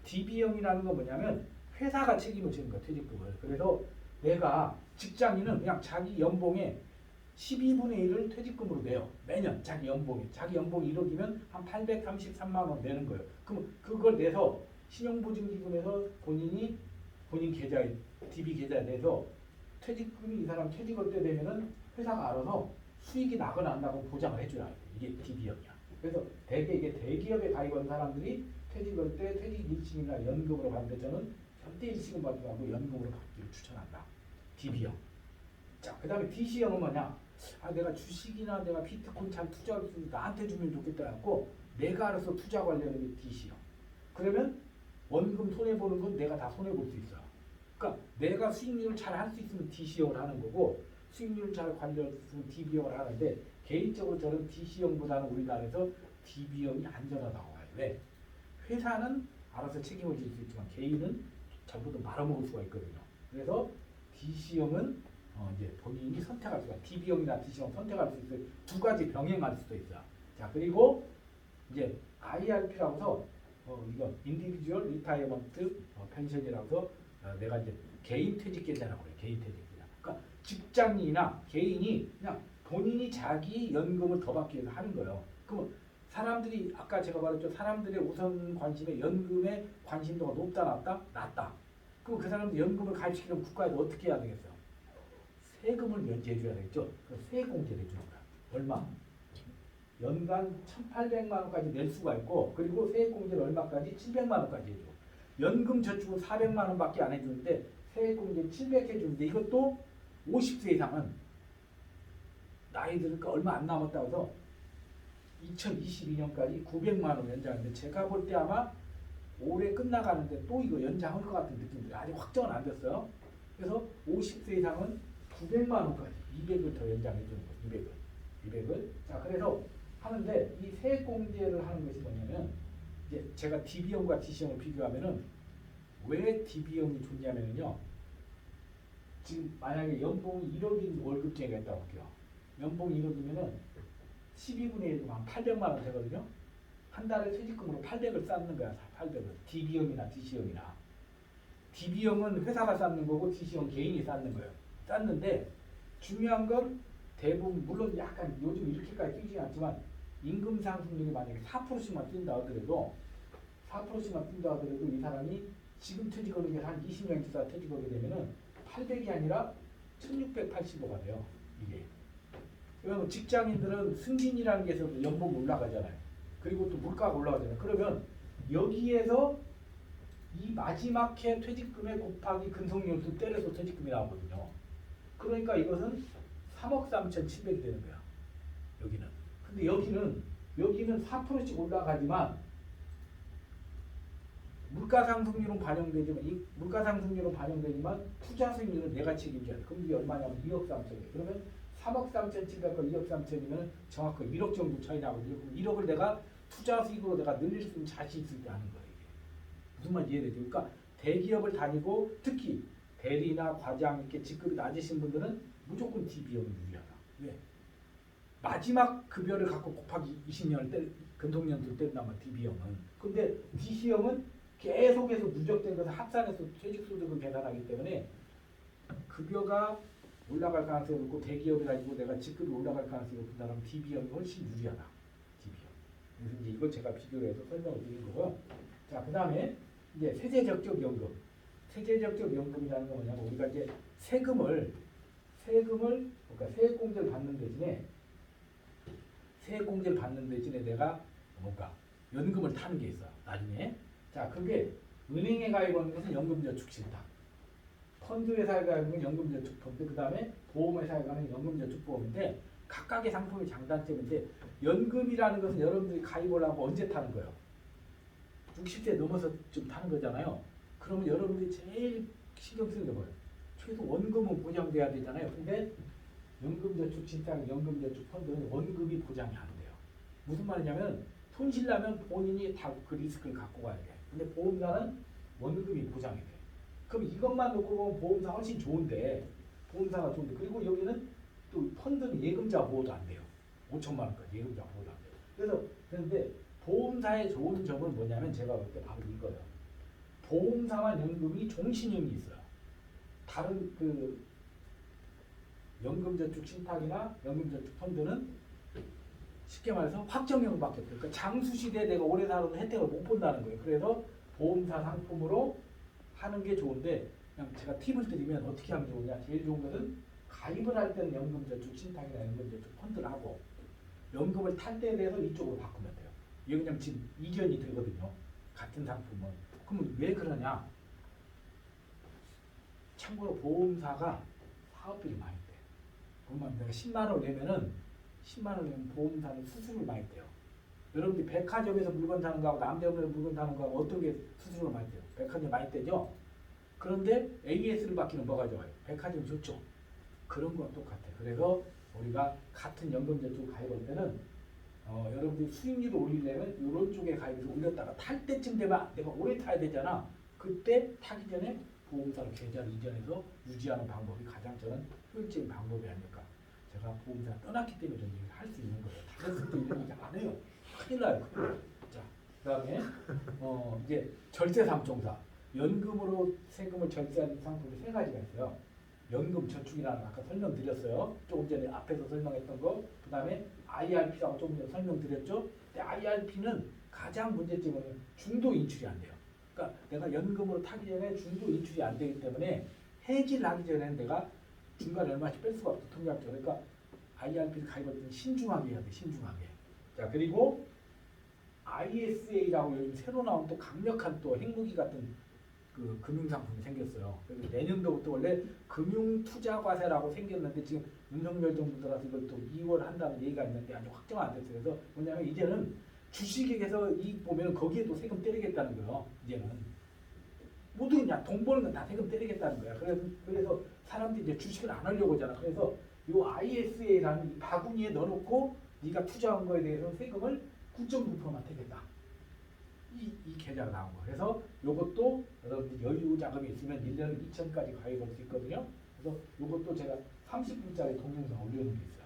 DB형이라는 건 뭐냐면 회사가 책임을 지는 거예요. 퇴직금을. 그래서 내가 직장인은 그냥 자기 연봉의 12분의 1을 퇴직금으로 내요. 매년 자기 연봉이 1억이면 한 833만 원 내는 거예요. 그럼 그걸 내서 신용보증기금에서 본인 계좌에 DB 계좌에 내서 퇴직금이 이 사람 퇴직할 때 되면은 회사가 알아서 수익이 나거나 안 나고 보장을 해줘야 돼. 이게 DB형이야. 그래서 대개 이게 대기업에 가입한 사람들이 퇴직할 때 퇴직 일시금이나 연금으로 받는데 저는 절대 일시금 받지 말고 연금으로 받기를 추천한다. DB형. 자, 그 다음에 DC형은 뭐냐? 내가 주식이나 내가 비트코인 잘 투자할 수 있으면 나한테 주면 좋겠다 해갖고 내가 알아서 투자 관리하는 게 DC형. 그러면 원금 손해보는 건 내가 다 손해볼 수 있어요. 그러니까 내가 수익률을 잘 할 수 있으면 DC형을 하는 거고 수익률을 잘 관리할 수 있으면 DB형을 하는데 개인적으로 저는 DC형보다는 우리나라에서 DB형이 안전하다고 봐요. 왜? 회사는 알아서 책임을 질 수 있지만 개인은 전부 다 말아먹을 수가 있거든요. 그래서 DC형은 이제 본인이 선택할 수가, DB형이나 DC형 선택할 수 있어요. 두 가지 병행할 수도 있어요. 자, 그리고 이제 IRP라고 해서 이거 인디비주얼 리타이어먼트 펜션이라고 해서 내가 이제 개인 퇴직 계좌라고 해요. 개인 퇴직 계좌. 그러니까 직장인이나 개인이 그냥 본인이 자기 연금을 더 받기 위해서 하는 거예요. 그럼 사람들이 아까 제가 말했죠. 사람들의 우선 관심에 연금에 관심도가 높다 낮다? 낮다. 그럼 그 사람들 연금을 가입시키려면 국가에서 어떻게 해야 되겠어요? 세금을 면제해 줘야 되겠죠. 세공제를 해주는 거야. 얼마? 연간 1,800만 원까지 낼 수가 있고 그리고 세액공제를 얼마까지? 700만 원까지 해줘. 연금 저축은 400만 원밖에 안 해주는데 세액공제 700 해주는데 이것도 50세 이상은 나이 들으니까 얼마 안 남았다고 해서 2022년까지 900만 원 연장인데 제가 볼 때 아마 올해 끝나가는데 또 이거 연장할 것 같은 느낌이 들어요. 아직 확정은 안 됐어요. 그래서 50세 이상은 900만 원까지 200을 더 연장해 주는 거예요. 200을. 자, 그래서 하는데 이 세액공제를 하는 것이 뭐냐면 이제 제가 DB형과 DC형을 비교하면은 왜 DB형이 좋냐면요. 지금 만약에 연봉이 1억인 월급쟁이가 있다고 할게요. 연봉이 1억이면은 12분의 1이면 한 800만 원 되거든요. 한 달에 퇴직금으로 800을 쌓는 거야. 800을. DB형이나 DC형이나. DB형은 회사가 쌓는 거고 DC형 개인이 쌓는 거예요. 쌓는데 중요한 건 대부분 물론 약간 요즘 이렇게까지 뛰지 않지만 임금 상승률이 만약에 4%씩만 뛴다 하더라도 4%씩만 뛴다 하더라도 이 사람이 지금 퇴직하는 게 한 20년 있다 퇴직하게 되면은 800이 아니라 1685가 돼요. 이게. 왜냐면 직장인들은 승진이라는 게 있어서 연봉이 올라가잖아요. 그리고 또 물가가 올라가잖아요. 그러면 여기에서 이 마지막 해 퇴직금에 곱하기 근속연수 때려서 퇴직금이 나오거든요. 그러니까 이것은 3억 3,700이 되는 거야. 여기는. 근데 여기는 4%씩 올라가지만 물가 상승률은 반영되지만 투자 수익률은 내가 책임져야 돼. 그럼 이게 얼마냐면 2억 3천이에요. 그러면 3억 3,700과 2억 3천이면 정확하게 1억 정도 차이 나거든요. 그럼 1억을 내가 투자 수익으로 내가 늘릴 수 있는 자신 있을 때 하는 거예요. 이게. 무슨 말인지 이해되죠? 그러니까 대기업을 다니고 특히 대리나 과장 이렇게 직급이 낮으신 분들은 무조건 DB형이 유리하다. 왜? 마지막 급여를 갖고 곱하기 20년을 근속연수를 뗀다면 DB형은. 근데 DC형은 계속해서 누적된 것을 합산해서 퇴직소득을 계산하기 때문에 급여가 올라갈 가능성이 높고 대기업이 가지고 내가 직급이 올라갈 가능성이 높다면 DB형이 훨씬 유리하다. DB형. 그래서 이제 이걸 제가 비교를 해서 설명을 드린 거고요. 자, 그 다음에 이제 세제적격 연금. 세제적격 연금이라는 건 뭐냐면 우리가 이제 세금을 그러니까 세액공제를 받는 대신에 내가 뭔가 연금을 타는 게 있어요. 나중에. 자, 그게 은행에 가입하는 것은 연금저축신탁, 펀드회사에 가입하는 건 연금저축펀드, 그 다음에 보험회사에 가는 연금저축보험인데 각각의 상품의 장단점인데 연금이라는 것은 여러분들이 가입을 하고 언제 타는 거예요? 60세 넘어서 좀 타는 거잖아요. 그러면 여러분들이 제일 신경 쓰는 게 뭐예요? 최소 원금은 보장돼야 되잖아요. 근데 연금저축신탁, 연금저축펀드는 원금이 보장이 안 돼요. 무슨 말이냐면 손실 나면 본인이 다 그 리스크를 갖고 가야 돼. 근데 보험사는 원금이 보장이 돼. 그럼 이것만 놓고 보면 보험사 훨씬 좋은데, 그리고 여기는 또 펀드는 예금자 보호도 안 돼요. 5천만 원까지 예금자 보호도 안 돼요. 그런데 보험사의 좋은 점은 뭐냐면 제가 볼 때 바로 이거예요. 보험사와 연금이 종신형이 있어요. 다른 그 연금저축신탁이나 연금저축펀드는 쉽게 말해서 확정형밖에 없어요. 그러니까 장수시대에 내가 오래 살아도 혜택을 못 본다는 거예요. 그래서 보험사 상품으로 하는 게 좋은데 그냥 제가 팁을 드리면 어떻게 하면 좋으냐. 제일 좋은 것은 가입을 할 때는 연금저축신탁이나 연금저축펀드를 하고 연금을 탈 때에 대해서 이쪽으로 바꾸면 돼요. 이게 그냥 지금 이견이 되거든요. 같은 상품은. 그러면 왜 그러냐. 참고로 보험사가 사업비를 많이 떼요. 그러면 내가 10만 원 내면은 10만 원이면 보험사는 수수료를 많이 떼요. 여러분들이 백화점에서 물건 사는 거하고 남대문에서 물건 사는 거하고 어떤 게 수수료를 많이 떼요? 백화점이 많이 떼죠? 그런데 AS를 받기는 뭐가 좋아요? 백화점이 좋죠? 그런 건 똑같아요. 그래서 우리가 같은 연금저축 가입할 때는 여러분들이 수익률을 올리려면 이런 쪽에 가입해서 올렸다가 탈 때쯤 되면 내가 오래 타야 되잖아. 그때 타기 전에 보험사로 계좌를 이전해서 유지하는 방법이 가장 저는 효율적인 방법이 아닐까. 제가 보험사 떠났기 때문에 이런 얘기를 할 수 있는 거예요. 다른 분도 이런 얘기 안 해요. 큰일 나요. 자, 그 다음에 이제 절세삼총사. 연금으로 세금을 절세하는 상품이 세 가지가 있어요. 연금 저축이라는 거 아까 설명드렸어요. 조금 전에 앞에서 설명했던 거. 그 다음에 IRP라고 조금 전에 설명드렸죠. 근데 IRP는 가장 문제점은 중도 인출이 안 돼요. 그러니까 내가 연금으로 타기 전에 중도 인출이 안 되기 때문에 해지를 하기 전에는 내가 중간에 얼마씩 뺄 수가 없어. 통계학적으로. 그러니까 IRP를 가입할 때는 신중하게 해야 돼. 신중하게. 자, 그리고 ISA라고 요즘 새로 나온 또 강력한 또 핵무기 같은 그 금융상품이 생겼어요. 그래서 내년도부터 원래 금융투자과세라고 생겼는데 지금 윤석열 정부 들어서 이걸 또 2월 한다는 얘기가 있는데 아직 확정 안 됐어요. 그래서 뭐냐면 이제는 주식에서 이익 보면 거기에도 세금 때리겠다는 거예요. 이제는 모두 그냥 돈 버는 건 다 세금 때리겠다는 거야. 그래서 사람들이 이제 주식을 안 하려고 하잖아. 그래서 요 ISA라는 이 바구니에 넣어놓고 네가 투자한 거에 대해서 세금을 9.9%만 태겠다. 이 계좌가 나온 거. 그래서 요것도 여러분들 여유 자금이 있으면 1년에 2천까지 가입할 수 있거든요. 그래서 요것도 제가 30분짜리 동영상 올려놓은 게 있어요.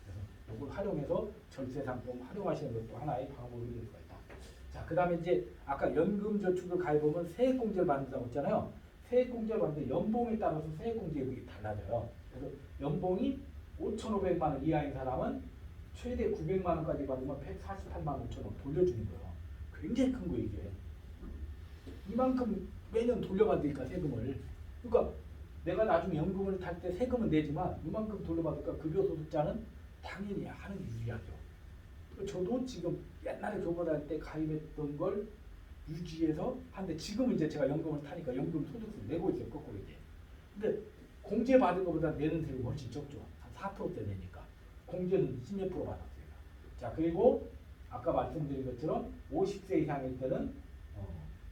그래서 요걸 활용해서 절세 상품 활용하시는 것도 하나의 방법이 될 수가 있다. 자, 그 다음에 이제 아까 연금저축을 가입하면 세액공제를 받는다고 했잖아요. 세액공제를 받는데 연봉에 따라서 세액공제액이 달라져요. 그래서 연봉이 5,500만 원 이하인 사람은 최대 900만 원까지 받으면 148만 5천 원 돌려주는 거예요. 굉장히 큰 거 이게. 이만큼 매년 돌려받으니까 세금을. 그러니까 내가 나중에 연금을 탈 때 세금은 내지만 이만큼 돌려받으니까 급여소득자는 당연히 하는 게 유리하죠. 저도 지금 옛날에 교보할 때 가입했던 걸 유지해서 하는데 지금은 이제 제가 연금을 타니까 연금 소득세를 내고 있어요. 거꾸로 이제. 근데 공제 받은 것보다 내는 세금이 훨씬 적죠. 한 4%대 내니까. 공제는 10몇 프로 받았어요. 자, 그리고 아까 말씀드린 것처럼 50세 이상일 때는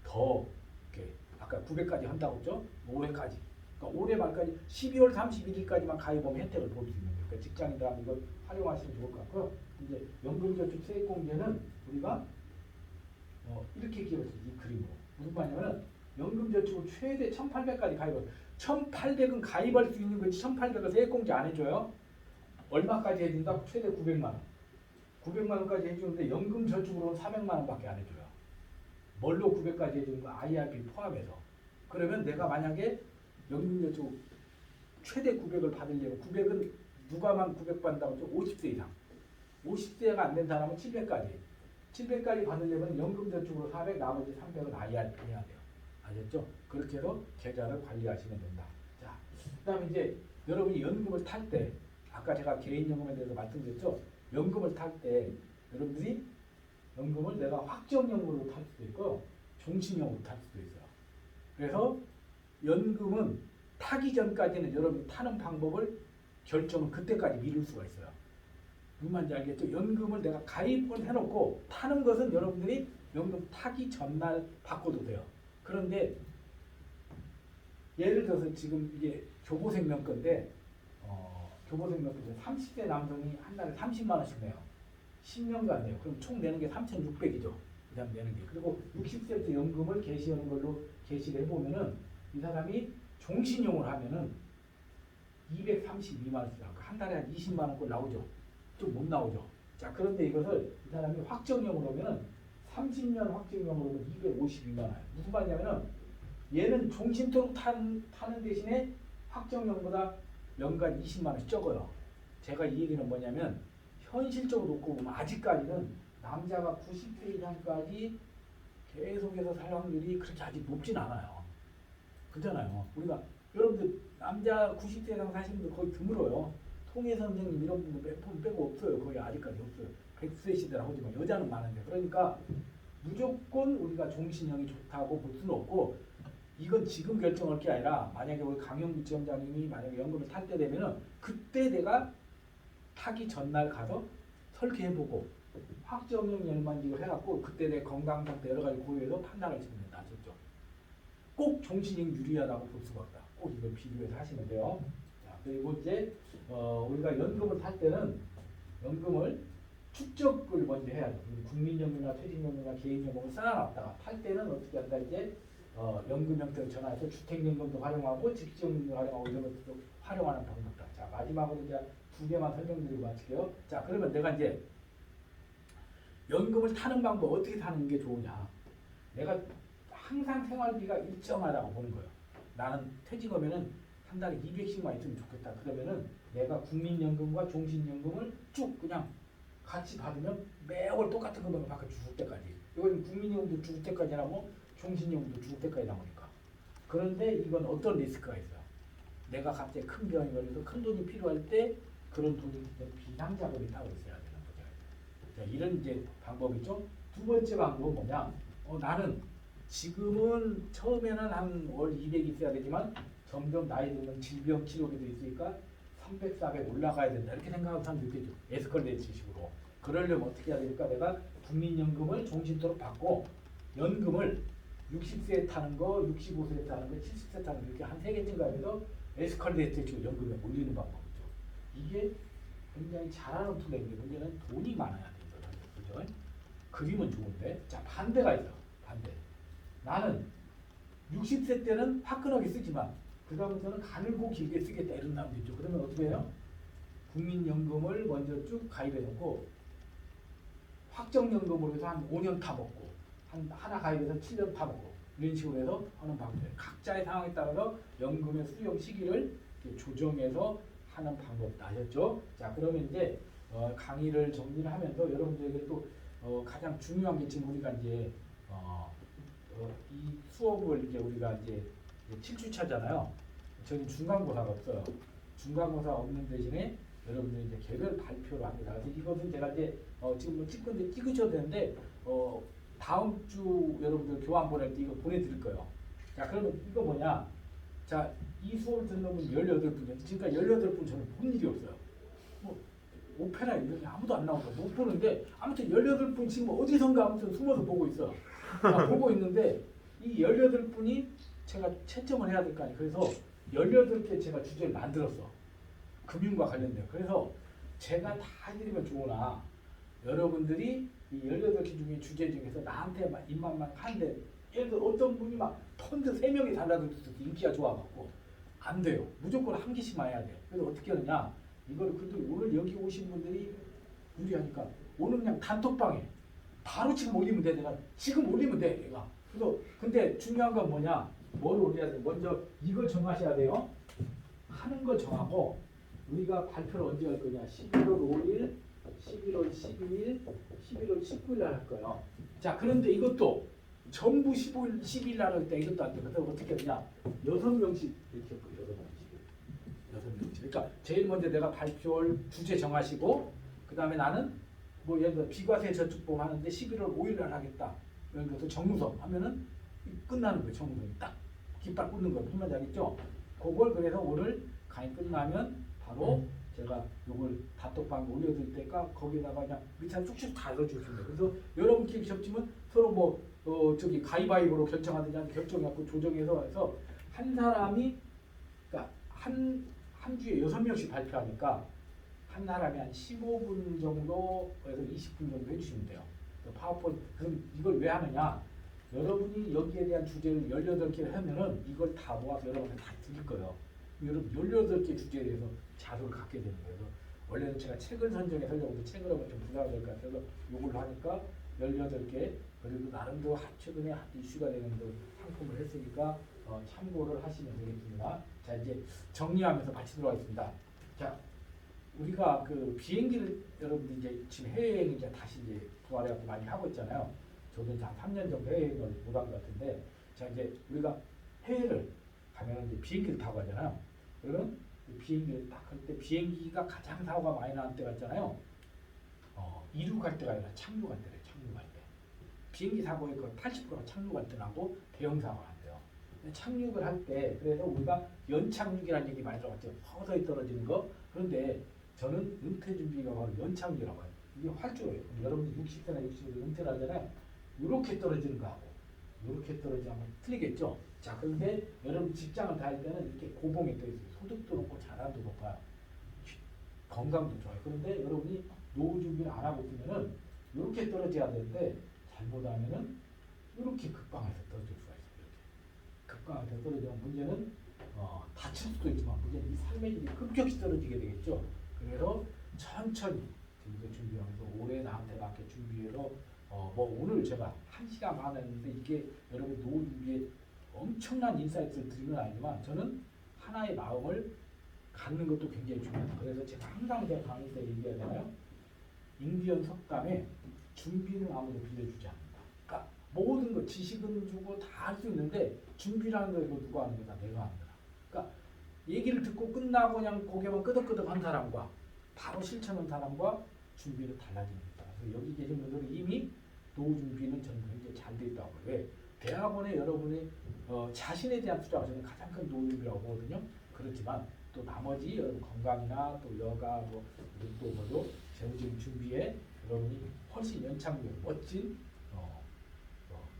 더 이렇게 아까 900까지 한다고 했죠? 올해까지. 그러니까 올해 말까지 12월 31일까지만 가입하면 혜택을 볼 수 있는 거예요. 그러니까 직장인들한테 이걸 활용하시면 좋을 것 같고요. 이제 연금저축 세액공제는 우리가 이렇게 기억했어요. 이 그림으로. 무슨 말이냐면 연금저축을 최대 1,800까지 가입을 1,800은 가입할 수 있는 거지 1,800을 세액공제 안 해줘요. 얼마까지 해준다? 최대 900만 원. 900만 원까지 해주는데 연금저축으로는 400만 원밖에 안 해줘요. 뭘로 900까지 해주는 거? IRP 포함해서. 그러면 내가 만약에 연금저축 최대 900을 받으려면 900은 누가만 900 받는다고 했죠? 50세 이상. 50세가 안 된 사람은 700까지. 700까지 받으려면 연금저축으로 400, 나머지 300은 IRP 해야 돼요. 아셨죠? 그렇게 해서 계좌를 관리하시면 된다. 자, 그 다음에 이제 여러분이 연금을 탈 때, 아까 제가 개인연금에 대해서 말씀드렸죠? 연금을 탈 때 여러분들이 연금을 내가 확정연금으로 탈 수도 있고 종신형으로 탈 수도 있어요. 그래서 연금은 타기 전까지는 여러분이 타는 방법을 결정을 그때까지 미룰 수가 있어요. 무슨 말인지 알겠죠? 연금을 내가 가입을 해놓고 타는 것은 여러분들이 연금 타기 전날 바꿔도 돼요. 그런데 예를 들어서 지금 이게 교보생명 건데 교보생명 건데 30대 남성이 한 달에 30만 원씩 내요. 10년간 내요. 그럼 총 내는 게 3,600이죠. 그 다음 내는 게. 그리고 60세부터 연금을 개시하는 걸로 개시를 해보면은 이 사람이 종신용을 하면은 232만 원씩 나오고 한 달에 한 20만 원꼴 나오죠. 좀 못 나오죠. 자, 그런데 이것을 이 사람이 확정형으로 하면은 30년 확정형으로 하면 252만 원. 무슨 말이냐면은 얘는 종신토록 타는 대신에 확정형보다 연간 20만 원씩 적어요. 제가 이 얘기는 뭐냐면 현실적으로 놓고 보면 아직까지는 남자가 90세 이상까지 계속해서 살 확률이 그렇게 아직 높진 않아요. 그렇잖아요. 우리가 여러분들 남자 90세 이상 사시는 분들 거의 드물어요. 통해 선생님 이런 분들 몇 분 빼고 없어요. 거의 아직까지 없어요. 100세 시대라고 하지만 여자는 많은데. 그러니까 무조건 우리가 종신형이 좋다고 볼 수는 없고 이건 지금 결정할 게 아니라 만약에 우리 강영구 지원장님이 만약에 연금을 탈 때 되면은 그때 내가 타기 전날 가서 설계해보고 확정형 연만직을 해갖고 그때 내 건강 상태 여러 가지 고려해서 판단을 해주면 된다. 아셨죠? 꼭 종신형 유리하다고 볼 수가 없다. 꼭 이걸 비교해서 하시면 돼요. 자, 그리고 이제 우리가 연금을 탈 때는 연금을 축적을 먼저 해야죠. 국민연금이나 퇴직연금이나 개인연금을 쌓아놨다가 탈 때는 어떻게 한다 이제 연금 형태로 전환해서 주택연금도 활용하고 직지연금도 활용하고 이런 것들도 활용하는 방법이다. 자, 마지막으로 이제 두 개만 설명드리고 마칠게요. 자, 그러면 내가 이제 연금을 타는 방법 어떻게 타는 게 좋으냐? 내가 항상 생활비가 일정하다고 보는 거예요. 나는 퇴직하면은 한 달에 200씩만 있으면 좋겠다. 그러면은 내가 국민연금과 종신연금을 쭉 그냥 같이 받으면 매월 똑같은 금액을 받고 죽을 때까지. 이건 국민연금도 죽을 때까지 나오고 종신연금도 죽을 때까지 나오니까. 그런데 이건 어떤 리스크가 있어요? 내가 갑자기 큰 병이 걸려서 큰 돈이 필요할 때 그런 돈이 비상자금이 따로 있어야 되는 거죠. 자, 이런 이제 방법이죠. 두 번째 방법은 뭐냐? 나는 지금은 처음에는 한 월 200 있어야 되지만 점점 나이 들면 질병 치료비도 있으니까 300, 400 올라가야 된다 이렇게 생각하는 사람도 있겠죠. 에스컬레이트식으로. 그러려면 어떻게 해야 되니까 내가 국민연금을 종신토록 받고 연금을 60세에 타는 거, 65세에 타는 거, 70세 타는 거 이렇게 한 3개쯤 가면서 에스컬레이트식으로 연금에 올리는 방법이죠. 이게 굉장히 잘하는 플랜인데 문제는 돈이 많아야 되죠. 그죠? 그림은 좋은데 자 반대가 있어. 반대. 나는 60세 때는 화끈하게 쓰지만 그 다음부터는 가늘고 길게 쓰겠다 이런 사람도 있죠. 그러면 어떻게 해요? 국민연금을 먼저 쭉 가입해놓고 확정연금으로 해서 한 5년 타먹고 하나 가입해서 7년 타먹고 이런 식으로 해서 하는 방법이에요. 각자의 상황에 따라서 연금의 수령 시기를 조정해서 하는 방법도 아셨죠? 자 그러면 이제 강의를 정리를 하면서 여러분들에게 또 가장 중요한 게 지금 우리가 이제 이 수업을 이제 우리가 이제 7주차잖아요. 저는 중간고사가 없어요. 중간고사 없는 대신에 여러분들이 이제 개별 발표를 합니다. 그래서 이것은 제가 이제 지금 뭐 찍건데 찍으셔도 되는데 다음 주 여러분들 교환 보낼 때 이거 보내드릴 거예요. 자 그러면 이거 뭐냐? 자 이 수업을 듣는 분 18분이요. 지금까지 18분 저는 본 일이 없어요. 뭐 오페라 이렇게 아무도 안 나오고 못 보는데 아무튼 18분 지금 어디선가 아무튼 숨어서 보고 있어. 보고 있는데 이 18분이 제가 채점을 해야 될 거 아니에요. 그래서 18개 제가 주제를 만들었어. 금융과 관련돼요. 그래서 제가 다 해드리면 좋으나 여러분들이 이 18개 중에 주제 중에서 나한테 입맛만 하는데 예를 들어 어떤 분이 막 펀드 3명이 달라들어서 인기가 좋아갖고 안 돼요. 무조건 한 개씩만 해야 돼요. 그래서 어떻게 하느냐 이걸 그래도 오늘 여기 오신 분들이 유리하니까 오늘 그냥 단톡방에 바로 지금 올리면 돼. 내가 지금 올리면 돼. 내가. 그래서 근데 중요한 건 뭐냐? 뭘 올려야 돼? 먼저 이걸 정하셔야 돼요. 하는 걸 정하고 우리가 발표를 언제 할 거냐? 11월 5일, 11월 12일, 11월 19일 날 할 거예요. 자, 그런데 이것도 전부 15일, 12일 날 할 때 이것도 안 돼. 그래서 어떻게 하냐? 6명씩 이렇게 할 거예요. 6명씩. 그러니까 제일 먼저 내가 발표할 주제 정하시고 그 다음에 나는 뭐 예를 들어 비과세 저축보험 하는데 11월 5일 날 하겠다. 예를 들어서 정무성 하면은 끝나는 거예요. 정무성이 딱 깃발 꽂는 거예요. 무슨 말인지 알겠죠? 그걸 그래서 오늘 강의 끝나면 바로 제가 요걸 단톡방에 올려드릴 때까 거기다가 그냥 밑에 쭉쭉 다 넣어주시면 돼요. 그래서 여러분끼리 접치면 서로 뭐 저기 가위바위보로 결정하든지 아니면 결정해갖고 조정해서 해서 한 사람이 그러니까 한 주에 6명씩 발표하니까 한 사람이 한 15분 정도에서 20분 정도 해주시면 돼요. 파워포인트. 그럼 이걸 왜 하느냐? 여러분이 여기에 대한 주제를 18개를 하면은 이걸 다 모아서 여러분한테 다 드릴 거예요. 여러분 18개 주제에 대해서 자료를 갖게 되는 거예요. 원래는 제가 책을 선정해서 하려고 책을 하면 좀 부담이 될 것 같아서 이걸로 하니까 18개 그리고 나름대로 최근에 이슈가 되는 그 상품을 했으니까 참고를 하시면 되겠습니다. 자 이제 정리하면서 마치도록 하겠습니다. 자 우리가 그 비행기를 여러분들 이제 지금 해외여행 이제 다시 이제 부활해갖고 많이 하고 있잖아요. 저도 이제 한 3년 정도 해외여행을 못 한 것 같은데 자 이제 우리가 해외를 가면 이제 비행기를 타고 가잖아요. 그러면 비행기를 딱 할 때 비행기가 가장 사고가 많이 나는 때가 있잖아요. 이륙할 때가 아니라 착륙할 때래요. 착륙할 때. 비행기 사고의 그 80%가 착륙할 때 나고 대형 사고가 안 돼요. 착륙을 할 때 그래서 우리가 연착륙이라는 얘기 많이 들어봤죠. 서서히 떨어지는 거. 그런데 저는 은퇴 준비가 바로 연착륙이라고 해요. 이게 활주로예요. 여러분들 60세나 60세 은퇴를 하잖아요. 이렇게 떨어지는 거하고 이렇게 떨어지면 틀리겠죠. 자 그런데 여러분 직장을 다닐 때는 이렇게 고봉이 떠 있어요. 소득도 높고 자산도 높아요. 건강도 좋아요. 그런데 여러분이 노후 준비를 안 하고 있으면은 이렇게 떨어져야 되는데 잘못하면은 이렇게 급방해서 떨어질 수가 있어요. 이렇게 급방해서 떨어지면 문제는 다칠 수도 있지만 문제는 이 삶의 질이 급격히 떨어지게 되겠죠. 그래서 천천히 지금도 준비하면서 올해 나한테 맞게 준비해서 뭐 오늘 제가 1시간 반 했는데 이게 여러분 노후 준비에 엄청난 인사이트를 드리는 건 아니지만 저는 하나의 마음을 갖는 것도 굉장히 중요합니다. 그래서 제가 항상 제가 강의 때 얘기하잖아요. 인디언 석담에 준비는 아무도 빌려주지 않는다. 그러니까 모든 거 지식은 주고 다 할 수 있는데 준비라는 거 이거 누가 하는 거다? 내가 하는 거다. 그러니까 얘기를 듣고 끝나고 그냥 고개만 끄덕끄덕 한 사람과 바로 실천한 사람과 준비는 달라집니다. 그래서 여기 계신 분들은 이미 노후 준비는 저는 굉장히 잘 돼 있다고 해요. 왜? 대학원에 여러분이 자신에 대한 투자가 저는 가장 큰 도움이라고 보거든요. 그렇지만 또 나머지 여러분 건강이나 또 여가 또 뭐도 재무적인 준비에 여러분이 훨씬 연착륙 멋진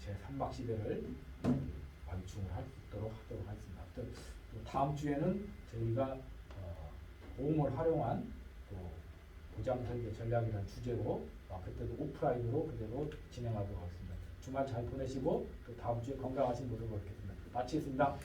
제 3막 시대를 완충을 할 수 있도록 하도록 하겠습니다. 또 다음 주에는 저희가 보험을 활용한 또 보장 설계 전략이라는 주제로 그때도 오프라인으로 그대로 진행하도록 하겠습니다. 주말 잘 보내시고 또 다음 주에 건강하신 모습을 뵙겠습니다. 마치겠습니다.